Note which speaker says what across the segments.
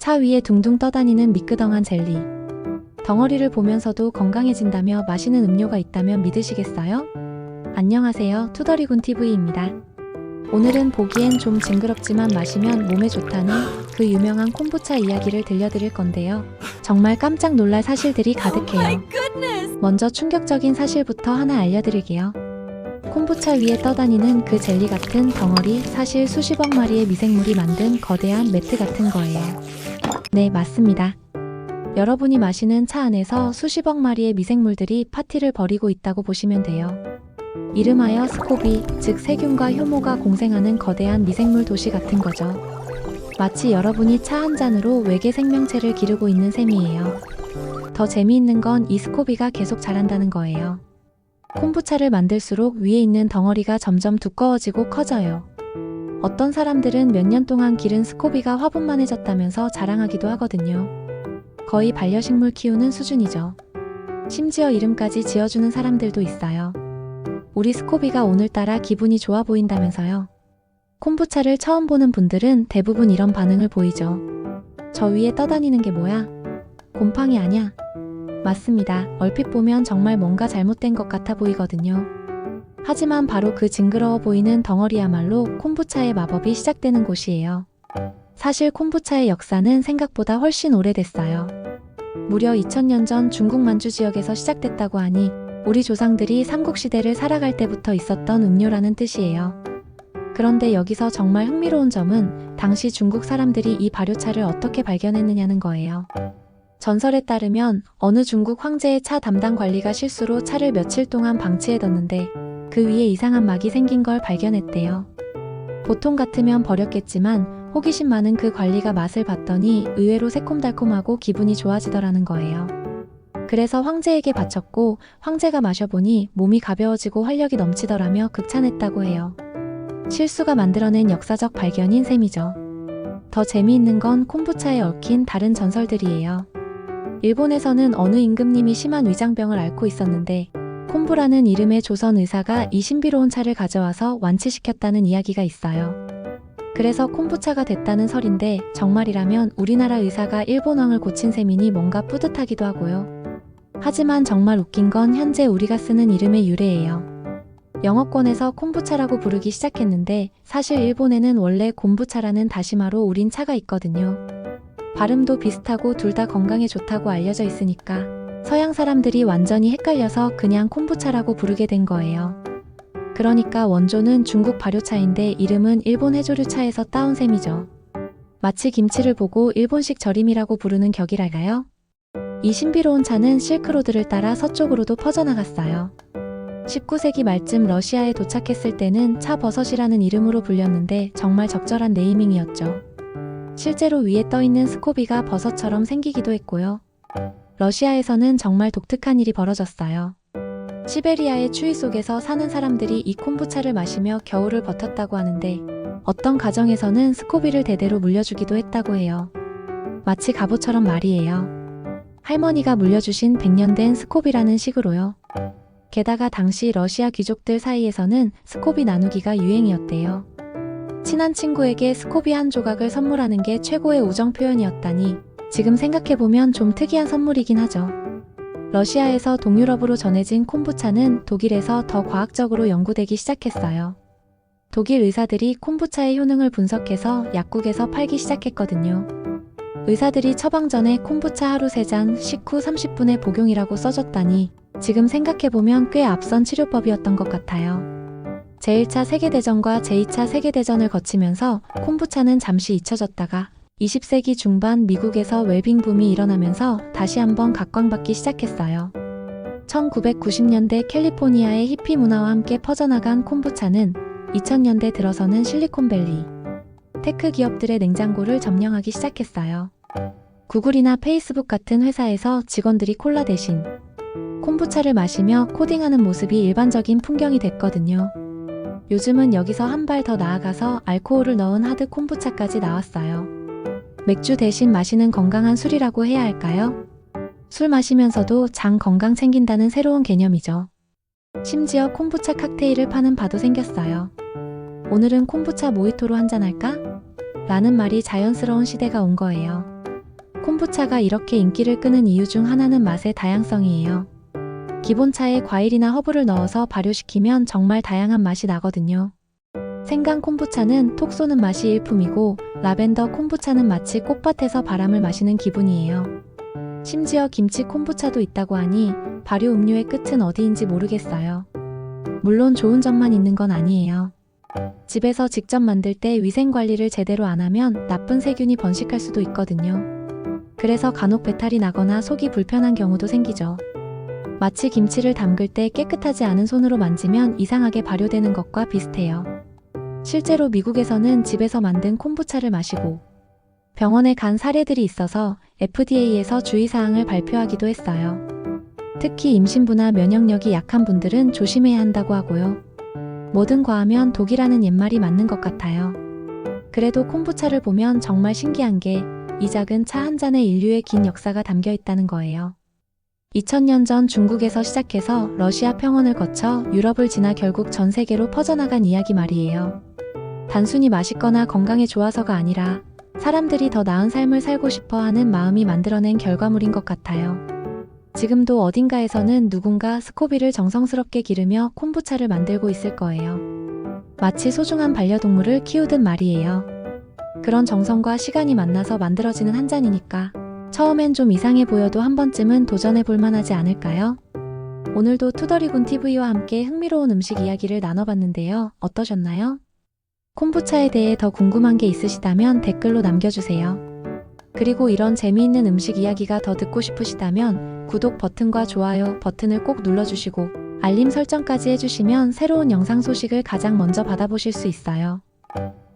Speaker 1: 차 위에 둥둥 떠다니는 미끄덩한 젤리. 덩어리를 보면서도 건강해진다며 마시는 음료가 있다면 믿으시겠어요? 안녕하세요. 투더리군TV입니다. 오늘은 보기엔 좀 징그럽지만 마시면 몸에 좋다는 그 유명한 콤부차 이야기를 들려드릴 건데요. 정말 깜짝 놀랄 사실들이 가득해요. 먼저 충격적인 사실부터 하나 알려드릴게요. 콤부차 위에 떠다니는 그 젤리 같은 덩어리, 사실 수십억 마리의 미생물이 만든 거대한 매트 같은 거예요. 네, 맞습니다. 여러분이 마시는 차 안에서 수십억 마리의 미생물들이 파티를 벌이고 있다고 보시면 돼요. 이름하여 스코비, 즉 세균과 효모가 공생하는 거대한 미생물 도시 같은 거죠. 마치 여러분이 차 한 잔으로 외계 생명체를 기르고 있는 셈이에요. 더 재미있는 건 이 스코비가 계속 자란다는 거예요. 콤부차를 만들수록 위에 있는 덩어리가 점점 두꺼워지고 커져요. 어떤 사람들은 몇 년 동안 기른 스코비가 화분만해졌다면서 자랑하기도 하거든요. 거의 반려식물 키우는 수준이죠. 심지어 이름까지 지어주는 사람들도 있어요. 우리 스코비가 오늘따라 기분이 좋아 보인다면서요. 콤부차를 처음 보는 분들은 대부분 이런 반응을 보이죠. 저 위에 떠다니는 게 뭐야? 곰팡이 아냐? 맞습니다. 얼핏 보면 정말 뭔가 잘못된 것 같아 보이거든요. 하지만 바로 그 징그러워 보이는 덩어리야말로 콤부차의 마법이 시작되는 곳이에요. 사실 콤부차의 역사는 생각보다 훨씬 오래됐어요. 무려 2000년 전 중국 만주 지역에서 시작됐다고 하니 우리 조상들이 삼국시대를 살아갈 때부터 있었던 음료라는 뜻이에요. 그런데 여기서 정말 흥미로운 점은 당시 중국 사람들이 이 발효차를 어떻게 발견했느냐는 거예요. 전설에 따르면 어느 중국 황제의 차 담당 관리가 실수로 차를 며칠 동안 방치해뒀는데 그 위에 이상한 막이 생긴 걸 발견했대요. 보통 같으면 버렸겠지만 호기심 많은 그 관리가 맛을 봤더니 의외로 새콤달콤하고 기분이 좋아지더라는 거예요. 그래서 황제에게 바쳤고 황제가 마셔보니 몸이 가벼워지고 활력이 넘치더라며 극찬했다고 해요. 실수가 만들어낸 역사적 발견인 셈이죠. 더 재미있는 건 콤부차에 얽힌 다른 전설들이에요. 일본에서는 어느 임금님이 심한 위장병을 앓고 있었는데 콤부라는 이름의 조선 의사가 이 신비로운 차를 가져와서 완치시켰다는 이야기가 있어요. 그래서 콤부차가 됐다는 설인데 정말이라면 우리나라 의사가 일본 왕을 고친 셈이니 뭔가 뿌듯하기도 하고요. 하지만 정말 웃긴 건 현재 우리가 쓰는 이름의 유래예요. 영어권에서 콤부차라고 부르기 시작했는데 사실 일본에는 원래 곰부차라는 다시마로 우린 차가 있거든요. 발음도 비슷하고 둘 다 건강에 좋다고 알려져 있으니까 서양 사람들이 완전히 헷갈려서 그냥 콤부차라고 부르게 된 거예요. 그러니까 원조는 중국 발효차인데 이름은 일본 해조류차에서 따온 셈이죠. 마치 김치를 보고 일본식 절임이라고 부르는 격이랄까요? 이 신비로운 차는 실크로드를 따라 서쪽으로도 퍼져나갔어요. 19세기 말쯤 러시아에 도착했을 때는 차버섯이라는 이름으로 불렸는데 정말 적절한 네이밍이었죠. 실제로 위에 떠있는 스코비가 버섯처럼 생기기도 했고요. 러시아에서는 정말 독특한 일이 벌어졌어요. 시베리아의 추위 속에서 사는 사람들이 이 콤부차를 마시며 겨울을 버텼다고 하는데 어떤 가정에서는 스코비를 대대로 물려주기도 했다고 해요. 마치 갑오처럼 말이에요. 할머니가 물려주신 100년 된 스코비라는 식으로요. 게다가 당시 러시아 귀족들 사이에서는 스코비 나누기가 유행이었대요. 친한 친구에게 스코비 한 조각을 선물하는 게 최고의 우정 표현이었다니 지금 생각해보면 좀 특이한 선물이긴 하죠. 러시아에서 동유럽으로 전해진 콤부차는 독일에서 더 과학적으로 연구되기 시작했어요. 독일 의사들이 콤부차의 효능을 분석해서 약국에서 팔기 시작했거든요. 의사들이 처방 전에 콤부차 하루 3잔, 식후 30분의 복용이라고 써줬다니 지금 생각해보면 꽤 앞선 치료법이었던 것 같아요. 제1차 세계대전과 제2차 세계대전을 거치면서 콤부차는 잠시 잊혀졌다가 20세기 중반 미국에서 웰빙 붐이 일어나면서 다시 한번 각광받기 시작했어요. 1990년대 캘리포니아의 히피 문화와 함께 퍼져나간 콤부차는 2000년대 들어서는 실리콘밸리 테크 기업들의 냉장고를 점령하기 시작했어요. 구글이나 페이스북 같은 회사에서 직원들이 콜라 대신 콤부차를 마시며 코딩하는 모습이 일반적인 풍경이 됐거든요. 요즘은 여기서 한 발 더 나아가서 알코올을 넣은 하드 콤부차까지 나왔어요. 맥주 대신 마시는 건강한 술이라고 해야 할까요? 술 마시면서도 장 건강 챙긴다는 새로운 개념이죠. 심지어 콤부차 칵테일을 파는 바도 생겼어요. 오늘은 콤부차 모히토로 한잔할까? 라는 말이 자연스러운 시대가 온 거예요. 콤부차가 이렇게 인기를 끄는 이유 중 하나는 맛의 다양성이에요. 기본차에 과일이나 허브를 넣어서 발효시키면 정말 다양한 맛이 나거든요. 생강 콤부차는 톡 쏘는 맛이 일품이고, 라벤더 콤부차는 마치 꽃밭에서 바람을 마시는 기분이에요. 심지어 김치 콤부차도 있다고 하니 발효 음료의 끝은 어디인지 모르겠어요. 물론 좋은 점만 있는 건 아니에요. 집에서 직접 만들 때 위생 관리를 제대로 안 하면 나쁜 세균이 번식할 수도 있거든요. 그래서 간혹 배탈이 나거나 속이 불편한 경우도 생기죠. 마치 김치를 담글 때 깨끗하지 않은 손으로 만지면 이상하게 발효되는 것과 비슷해요. 실제로 미국에서는 집에서 만든 콤부차를 마시고 병원에 간 사례들이 있어서 FDA에서 주의사항을 발표하기도 했어요. 특히 임신부나 면역력이 약한 분들은 조심해야 한다고 하고요. 뭐든 과하면 독이라는 옛말이 맞는 것 같아요. 그래도 콤부차를 보면 정말 신기한 게 이 작은 차 한 잔에 인류의 긴 역사가 담겨 있다는 거예요. 2000년 전 중국에서 시작해서 러시아 평원을 거쳐 유럽을 지나 결국 전 세계로 퍼져나간 이야기 말이에요. 단순히 맛있거나 건강에 좋아서가 아니라 사람들이 더 나은 삶을 살고 싶어 하는 마음이 만들어낸 결과물인 것 같아요. 지금도 어딘가에서는 누군가 스코빌을 정성스럽게 기르며 콤부차를 만들고 있을 거예요. 마치 소중한 반려동물을 키우듯 말이에요. 그런 정성과 시간이 만나서 만들어지는 한 잔이니까 처음엔 좀 이상해 보여도 한 번쯤은 도전해 볼 만하지 않을까요? 오늘도 투더리군 TV와 함께 흥미로운 음식 이야기를 나눠봤는데요. 어떠셨나요? 콤부차에 대해 더 궁금한 게 있으시다면 댓글로 남겨주세요. 그리고 이런 재미있는 음식 이야기가 더 듣고 싶으시다면 구독 버튼과 좋아요 버튼을 꼭 눌러주시고 알림 설정까지 해주시면 새로운 영상 소식을 가장 먼저 받아보실 수 있어요.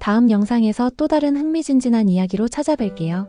Speaker 1: 다음 영상에서 또 다른 흥미진진한 이야기로 찾아뵐게요.